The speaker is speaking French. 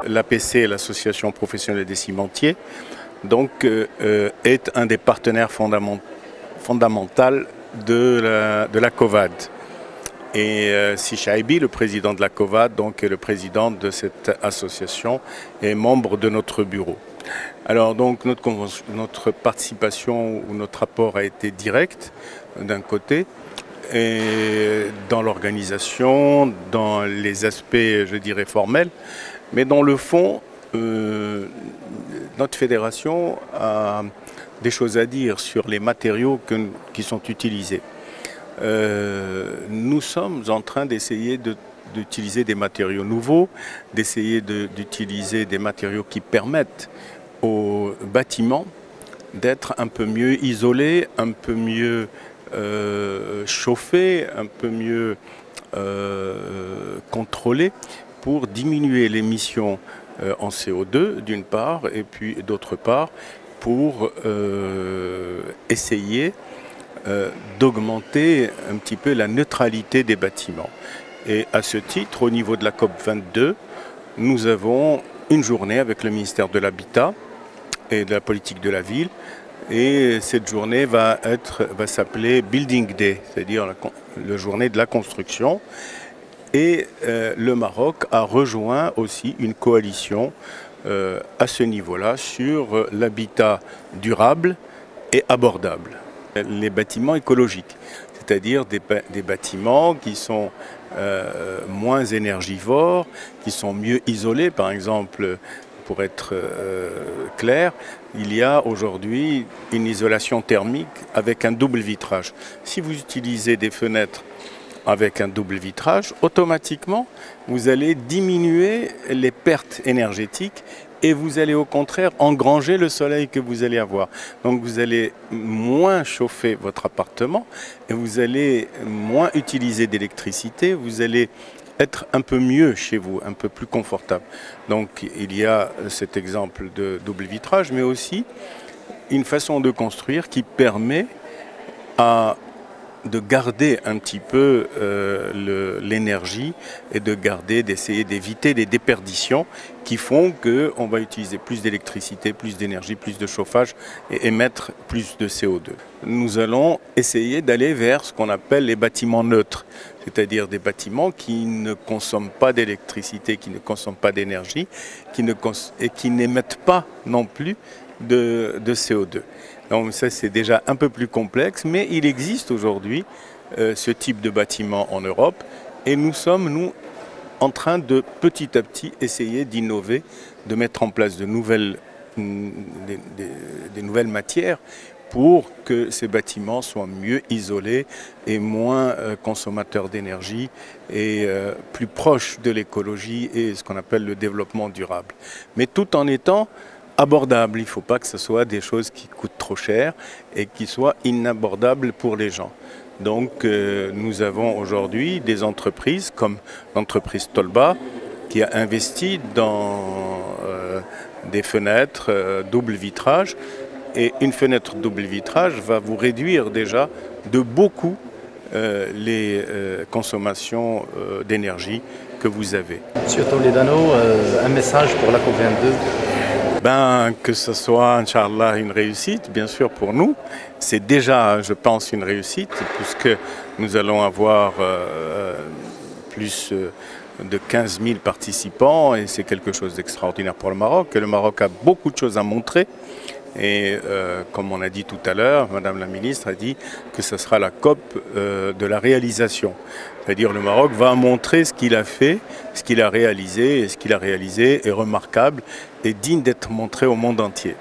L'APC, l'Association professionnelle des cimentiers, donc, est un des partenaires fondamentaux de la COVAD. Et Si Chaibi, le président de la COVAD, donc, est le président de cette association et membre de notre bureau. Alors donc notre participation ou notre apport a été direct d'un côté, et dans l'organisation, dans les aspects, je dirais, formels, mais dans le fond, notre fédération a des choses à dire sur les matériaux qui sont utilisés. Nous sommes en train d'essayer d'utiliser des matériaux nouveaux, d'essayer d'utiliser des matériaux qui permettent aux bâtiments d'être un peu mieux isolés, un peu mieux chauffés, un peu mieux contrôlés pour diminuer l'émission en CO2 d'une part, et puis d'autre part pour essayer d'augmenter un petit peu la neutralité des bâtiments. Et à ce titre, au niveau de la COP22, nous avons une journée avec le ministère de l'Habitat et de la politique de la ville. Et cette journée va s'appeler Building Day, c'est-à-dire la journée de la construction. Et le Maroc a rejoint aussi une coalition à ce niveau-là sur l'habitat durable et abordable. Les bâtiments écologiques, c'est-à-dire des bâtiments qui sont moins énergivores, qui sont mieux isolés. Par exemple, pour être clair, il y a aujourd'hui une isolation thermique avec un double vitrage. Si vous utilisez des fenêtres avec un double vitrage, automatiquement, vous allez diminuer les pertes énergétiques et vous allez au contraire engranger le soleil que vous allez avoir. Donc vous allez moins chauffer votre appartement et vous allez moins utiliser d'électricité, vous allez être un peu mieux chez vous, un peu plus confortable. Donc il y a cet exemple de double vitrage, mais aussi une façon de construire qui permet de garder un petit peu l'énergie et d'essayer d'éviter des déperditions qui font qu'on va utiliser plus d'électricité, plus d'énergie, plus de chauffage et émettre plus de CO2. Nous allons essayer d'aller vers ce qu'on appelle les bâtiments neutres, c'est-à-dire des bâtiments qui ne consomment pas d'électricité, qui ne consomment pas d'énergie et qui n'émettent pas non plus de CO2. Donc ça, c'est déjà un peu plus complexe, mais il existe aujourd'hui ce type de bâtiment en Europe et nous sommes, en train de petit à petit essayer d'innover, de mettre en place des nouvelles matières pour que ces bâtiments soient mieux isolés et moins consommateurs d'énergie et plus proches de l'écologie et ce qu'on appelle le développement durable. Mais tout en étant abordable. Il ne faut pas que ce soit des choses qui coûtent trop cher et qui soient inabordables pour les gens. Donc nous avons aujourd'hui des entreprises comme l'entreprise Tolba qui a investi dans des fenêtres double vitrage, et une fenêtre double vitrage va vous réduire déjà de beaucoup les consommations d'énergie que vous avez. Monsieur Toledano, un message pour la COP22? Que ce soit, Inch'Allah, une réussite, bien sûr, pour nous. C'est déjà, je pense, une réussite, puisque nous allons avoir plus de 15 000 participants, et c'est quelque chose d'extraordinaire pour le Maroc. Le Maroc a beaucoup de choses à montrer. Et comme on a dit tout à l'heure, Madame la ministre a dit que ce sera la COP de la réalisation. C'est-à-dire le Maroc va montrer ce qu'il a fait, ce qu'il a réalisé, et ce qu'il a réalisé est remarquable et digne d'être montré au monde entier.